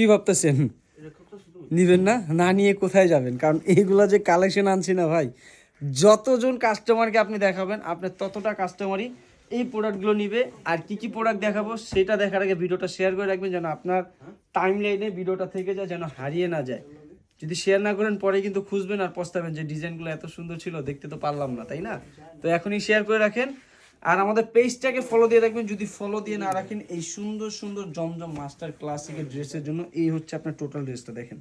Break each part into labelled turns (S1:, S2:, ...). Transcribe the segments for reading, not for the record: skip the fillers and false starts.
S1: কি ভাবতেছেন নিবেন না? না নিয়ে কোথায় যাবেন? কারণ এইগুলা যে কালেকশন আনছি না ভাই, যতজন কাস্টমারকে আপনি দেখাবেন আপনার ততটা কাস্টমারই এই প্রোডাক্টগুলো নিবে। আর কি কি প্রোডাক্ট দেখাবো সেটা দেখার আগে ভিডিওটা শেয়ার করে রাখবেন, যেন আপনার টাইম লাইনে ভিডিওটা থেকে যায়, যেন হারিয়ে না যায়। যদি শেয়ার না করেন পরে কিন্তু খুঁজবেন আর পস্তাবেন যে ডিজাইনগুলো এত সুন্দর ছিল, দেখতে তো পারলাম না, তাই না? তো এখনই শেয়ার করে রাখেন আর আমাদের পেজটাকে ফলো দিয়ে রাখবেন। যদি ফলো দিয়ে না রাখেন, এই সুন্দর সুন্দর জমজম মাস্টার ক্লাসিকের ড্রেসের জন্য এই হচ্ছে আপনার টোটাল ড্রেসটা দেখেন।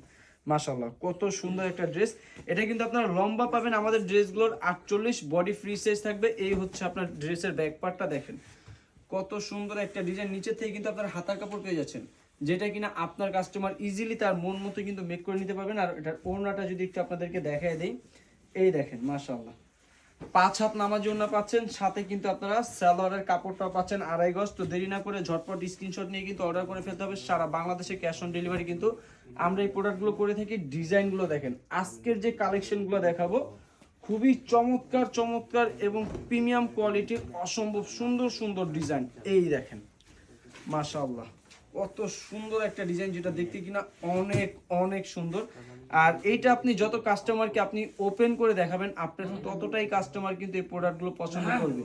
S1: মাশাআল্লাহ, কত সুন্দর একটা ড্রেস। এটা কিন্তু আপনারা লম্বা পাবেন আমাদের ড্রেসগুলোর 48, বডি ফ্রি সাইজ থাকবে। এই হচ্ছে আপনার ড্রেসের ব্যাক পার্টটা দেখেন, কত সুন্দর একটা ডিজাইন। নিচে থেকে কিন্তু আপনারা হাতার কাপড় পেয়ে যাচ্ছেন, যেটা কিনা আপনার কাস্টমার ইজিলি তার মন মতো কিন্তু মেক করে নিতে পারবেন। আর এটার ওড়নাটা যদি একটু আপনাদেরকে দেখায় দেই, এই দেখেন মাশাআল্লাহ, 5 হাত নামাজ ওড়না পাচ্ছেন, সাথে কিন্তু আপনারা সালোয়ারের কাপড়টা পাচ্ছেন 2.5 গজ। তো দেরি না করে ঝটপট স্ক্রিনশট নিয়ে কিন্তু অর্ডার করে ফেলতে হবে। সারা বাংলাদেশে ক্যাশ অন ডেলিভারি কিন্তু আমরা এই প্রোডাক্টগুলো করে থাকি। ডিজাইনগুলো দেখেন, আজকের যে কালেকশনগুলো দেখাবো খুবই চমৎকার চমৎকার এবং প্রিমিয়াম কোয়ালিটির অসম্ভব সুন্দর সুন্দর ডিজাইন। এই দেখেন মাশাআল্লাহ, কত সুন্দর একটা ডিজাইন, যেটা দেখতে কিনা অনেক অনেক সুন্দর। আর এইটা আপনি যত কাস্টমারকে আপনি ওপেন করে দেখাবেন, আপনার ততটাই কাস্টমার কিন্তু এই প্রোডাক্টগুলো পছন্দ করবে।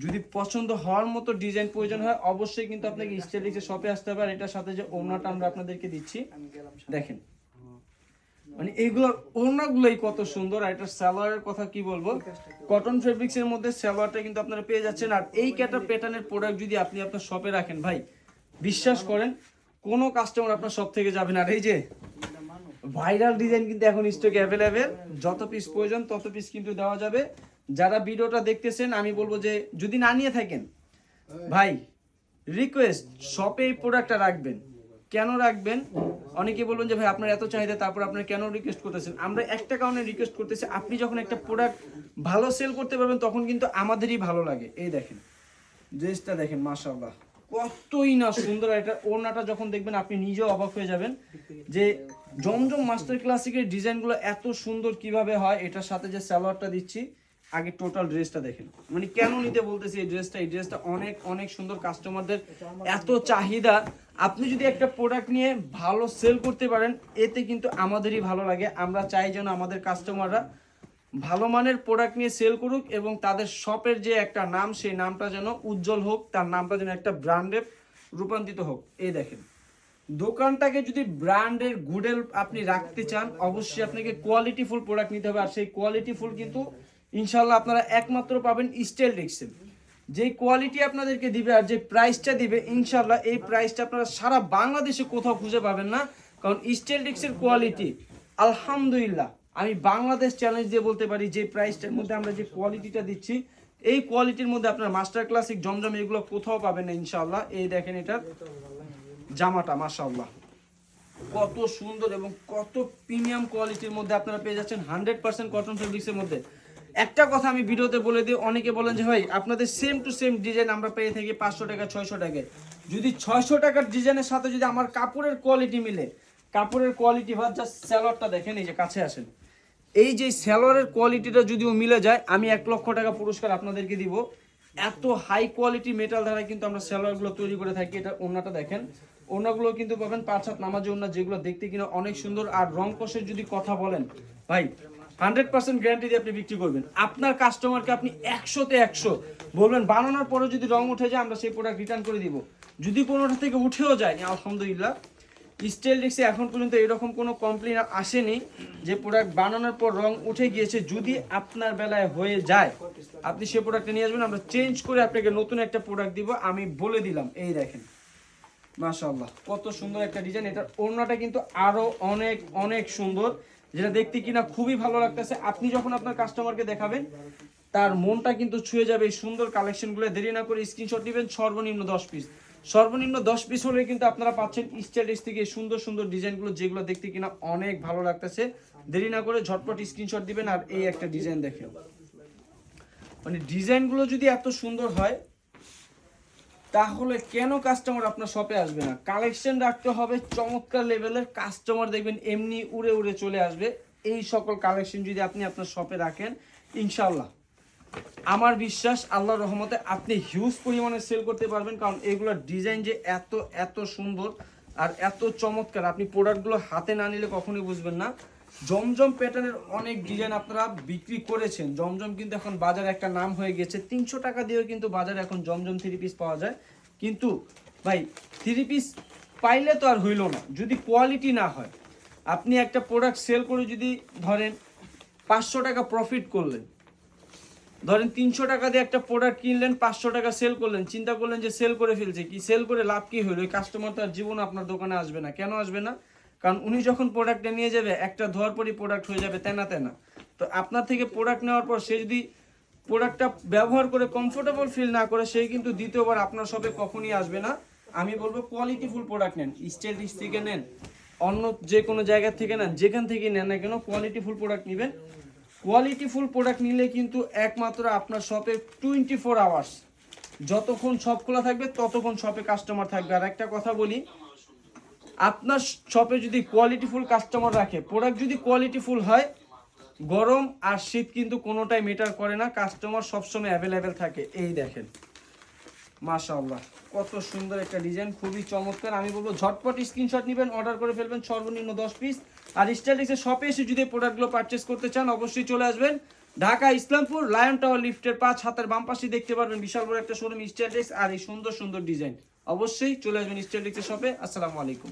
S1: যদি পছন্দ হওয়ার মতো ডিজাইন প্রয়োজন হয়, অবশ্যই কিন্তু আপনাকে স্টাইলিশের শপে আসতে হবে। আর এটার সাথে যে ওড়নাটা আমরা আপনাদেরকে দিচ্ছি দেখেন, মানে এইগুলোর ওড়নাগুলোই কত সুন্দর। আর এটার সালোয়ারের কথা কি বলবো, কটন ফেব্রিক্স এর মধ্যে সালোয়ারটা কিন্তু আপনারা পেয়ে যাচ্ছেন। আর এই ক্যাটা প্যাটার্নের প্রোডাক্ট যদি আপনি আপনার শপে রাখেন ভাই, বিশ্বাস করেন কোনো কাস্টমার আপনার শপ থেকে যাবেন। আর এই যে ভাইরাল ডিজাইন কিন্তু এখন স্টকে অ্যাভেলেবেল, যত পিস প্রয়োজন তত পিস কিন্তু দেওয়া যাবে। যারা ভিডিওটা দেখতেছেন আমি বলবো যে যদি না নিয়ে থাকেন ভাই, রিকোয়েস্ট শপে এই প্রোডাক্টটা রাখবেন। কেন রাখবেন? অনেকে বলবেন যে ভাই আপনার এত চাহিদা, তারপর আপনার কেন রিকোয়েস্ট করতেছেন? আমরা একটা কারণে রিকোয়েস্ট করতেছি, আপনি যখন একটা প্রোডাক্ট ভালো সেল করতে পারবেন তখন কিন্তু আমাদেরই ভালো লাগে। এই দেখেন ড্রেসটা দেখেন মাশাআল্লাহ, কতই না সুন্দর। এটা ওড়নাটা যখন দেখবেন আপনি নিজেও অবাক হয়ে যাবেন যে জমজম মাস্টার ক্লাসিকের ডিজাইনগুলো এত সুন্দর কিভাবে হয়। এটার সাথে যে সালোয়ারটা দিচ্ছি, আগে টোটাল ড্রেসটা দেখেন। মানে কেন নিতে বলতেছি এই ড্রেসটা অনেক অনেক সুন্দর। কাস্টমারদের এত চাহিদা, আপনি যদি একটা প্রোডাক্ট নিয়ে ভালো সেল করতে পারেন এতে কিন্তু আমাদেরই ভালো লাগে। আমরা চাই যেন আমাদের কাস্টমাররা ভালো মানের প্রোডাক্ট নিয়ে সেল করুক এবং তাদের শপের যে একটা নাম, সেই নামটা যেন উজ্জ্বল হোক, তার নামটা যেন একটা ব্র্যান্ডে রূপান্তরিত হোক। এই দেখেন, দোকানটাকে যদি ব্র্যান্ডের গুডেল আপনি রাখতে চান, অবশ্যই আপনাকে কোয়ালিটিফুল প্রোডাক্ট নিতে হবে। আর সেই কোয়ালিটিফুল কিন্তু ইনশাল্লাহ আপনারা একমাত্র পাবেন স্টাইল টেক্সটাইল। যে কোয়ালিটি আপনাদেরকে দিবে আর যে প্রাইসটা দিবে, ইনশাল্লাহ এই প্রাইসটা আপনারা সারা বাংলাদেশে কোথাও খুঁজে পাবেন না। কারণ স্টাইল টেক্সটাইল কোয়ালিটি আলহামদুলিল্লাহ আমি বাংলাদেশ চ্যালেঞ্জ দিয়ে বলতে পারি, যে প্রাইসটার মধ্যে আমরা যে কোয়ালিটিটা দিচ্ছি, এই কোয়ালিটির মধ্যে আপনার মাস্টার ক্লাসিক জমজম এগুলো কোথাও পাবেন না ইনশাআল্লাহ। এই দেখেন এটার জামাটা মাশাআল্লাহ, কত সুন্দর এবং কত প্রিমিয়াম কোয়ালিটির মধ্যে আপনারা পেয়ে যাচ্ছেন 100% কটন ফেব্রিক্সের মধ্যে। একটা কথা আমি ভিডিওতে বলে দিই, অনেকে বলেন যে ভাই আপনাদের সেম টু সেম ডিজাইন আমরা পেয়ে থাকি 500 টাকা 600 টাকায়। যদি 600 টাকার ডিজাইনের সাথে যদি আমার কাপড়ের কোয়ালিটি মিলে, কাপড়ের কোয়ালিটি ভাত, জাস্ট সালোয়ারটা দেখেন, এই যে কাছে আসেন, এই যে সালোয়ারের কোয়ালিটিটা যদিও মিলে যায়, আমি 1 লক্ষ টাকা পুরস্কার আপনাদেরকে দিব। এত হাই কোয়ালিটি মেটাল দ্বারা কিন্তু আমরা সালোয়ারগুলো তৈরি করে থাকি। এটা ওড়নাটা দেখেন, ওড়নাগুলো কিন্তু পাবেন 5 হাত নামাজি ওড়না, যেগুলো দেখতে কিনা অনেক সুন্দর। আর রং কষের যদি কথা বলেন ভাই, 100% গ্যারান্টি দিয়ে আপনি বিক্রি করবেন। আপনার কাস্টমারকে আপনি 100তে 100 বলবেন, বানানোর পরে যদি রং উঠে যায় আমরা সেই প্রোডাক্ট রিটার্ন করে দিব। যদি কোনোটা থেকে উঠেও যায় আলহামদুলিল্লাহ, স্টাইল টেক্সে এখন পর্যন্ত এরকম কোনো কমপ্লেন আসেনি যে প্রোডাক্ট বানানোর পর রং উঠে গিয়েছে। যদি আপনার বেলায় হয়ে যায়, আপনি সে প্রোডাক্টটা নিয়ে আসবেন, আমরা চেঞ্জ করে আপনাকে নতুন একটা প্রোডাক্ট দিব, আমি বলে দিলাম। এই দেখেন মাশাআল্লাহ, কত সুন্দর একটা ডিজাইন। এটার ওড়নাটা কিন্তু আরো অনেক অনেক সুন্দর, যেটা দেখতে কিনা খুবই ভালো লাগতেছে। আপনি যখন আপনার কাস্টমারকে দেখাবেন, তার মনটা কিন্তু ছুঁয়ে যাবে এই সুন্দর কালেকশনগুলো। দেরি না করে স্ক্রিনশট দিবেন, সর্বনিম্ন 10 পিস, সর্বনিম্ন 10 পিস হলে কিন্তু আপনারা পাচ্ছেন স্টাইলিশ থেকে সুন্দর সুন্দর ডিজাইনগুলো, যেগুলো দেখতে কিনা অনেক ভালো লাগতেছে। দেরি না করে ঝটপট স্ক্রিনশট দিবেন। আর এই একটা ডিজাইন দেখেন, মানে ডিজাইনগুলো যদি এত সুন্দর হয় তাহলে কেন কাস্টমার আপনার শপে আসবে না? কালেকশন রাখতে হবে চমৎকার লেভেলের, কাস্টমার দেখবেন এমনি উড়ে উড়ে চলে আসবে। এই সকল কালেকশন যদি আপনি আপনার শপে রাখেন, ইনশাল্লাহ আমার বিশ্বাস আল্লাহর রহমতে আপনি হিউজ পরিমাণে সেল করতে পারবেন। কারণ এগুলোর ডিজাইন যে এত এত সুন্দর, আর এত চমৎকার, আপনি প্রোডাক্টগুলো হাতে না নিলে কখনোই বুঝবেন না। জমজম প্যাটার্নের অনেক ডিজাইন আপনারা বিক্রি করেছেন, জমজম কিন্তু এখন বাজারে একটা নাম হয়ে গেছে। 300 টাকা দিয়েও কিন্তু বাজারে এখন জমজম 3 পিস পাওয়া যায়। কিন্তু ভাই 3 পিস পাইলে তো আর হইল না, যদি কোয়ালিটি না হয়। আপনি একটা প্রোডাক্ট সেল করে যদি ধরেন 500 টাকা প্রফিট করলেন, ধরেন 300 টাকা দিয়ে একটা প্রোডাক্ট কিনলেন, 500 টাকা সেল করলেন, চিন্তা করলেন যে সেল করে ফেলছে, কি সেল করে লাভ কি হলো? ওই কাস্টমার তো আর জীবন আপনার দোকানে আসবে না। কেন আসবে না? কারণ উনি যখন প্রোডাক্টটা নিয়ে যাবে, একটা ধোয়ার পরই প্রোডাক্ট হয়ে যাবে তেনা তেনা। তো আপনার থেকে প্রোডাক্ট নেওয়ার পর সে যদি প্রোডাক্টটা ব্যবহার করে কমফোর্টেবল ফিল না করে, সেই কিন্তু দ্বিতীয়বার আপনার শপে কখনই আসবে না। আমি বলবো কোয়ালিটিফুল প্রোডাক্ট নেন, স্টাইলিশ থেকে নেন, অন্য যে কোনো জায়গা থেকে নেন, যেখান থেকে নেন না কেন কোয়ালিটিফুল প্রোডাক্ট নেবেন। কোয়ালিটিফুল প্রোডাক্ট নিলে কিন্তু একমাত্র আপনার শপে 24 আওয়ার্স, যতক্ষণ শপ খোলা থাকবে ততক্ষণ শপে কাস্টমার থাকবে। আর একটা কথা বলি, আপনার শপে যদি কোয়ালিটিফুল কাস্টমার রাখে, প্রোডাক্ট যদি কোয়ালিটিফুল হয়, গরম আর শীত কিন্তু কোনোটাই ম্যাটার করে না, কাস্টমার সবসময় অ্যাভেলেবেল থাকে। এই দেখেন মাশাআল্লাহ, কত সুন্দর একটা ডিজাইন, খুবই চমৎকার। আমি বলবো ঝটপট স্ক্রিনশট নেবেন, অর্ডার করে ফেলবেন, সর্বনিম্ন 10 পিস। আর স্টাইলিশের শপে এসে যদি প্রোডাক্টগুলো পারচেস করতে চান, অবশ্যই চলে আসবেন ঢাকা ইসলামপুর লায়ন টাওয়ার লিফটের 5 হাতের বাম পাশে দেখতে পারবেন বিশাল বড় একটা শোরুম স্টাইলিশ, আর এই সুন্দর সুন্দর ডিজাইন। অবশ্যই চলে আসবেন স্টাইলিশের শপে। আসসালামু আলাইকুম।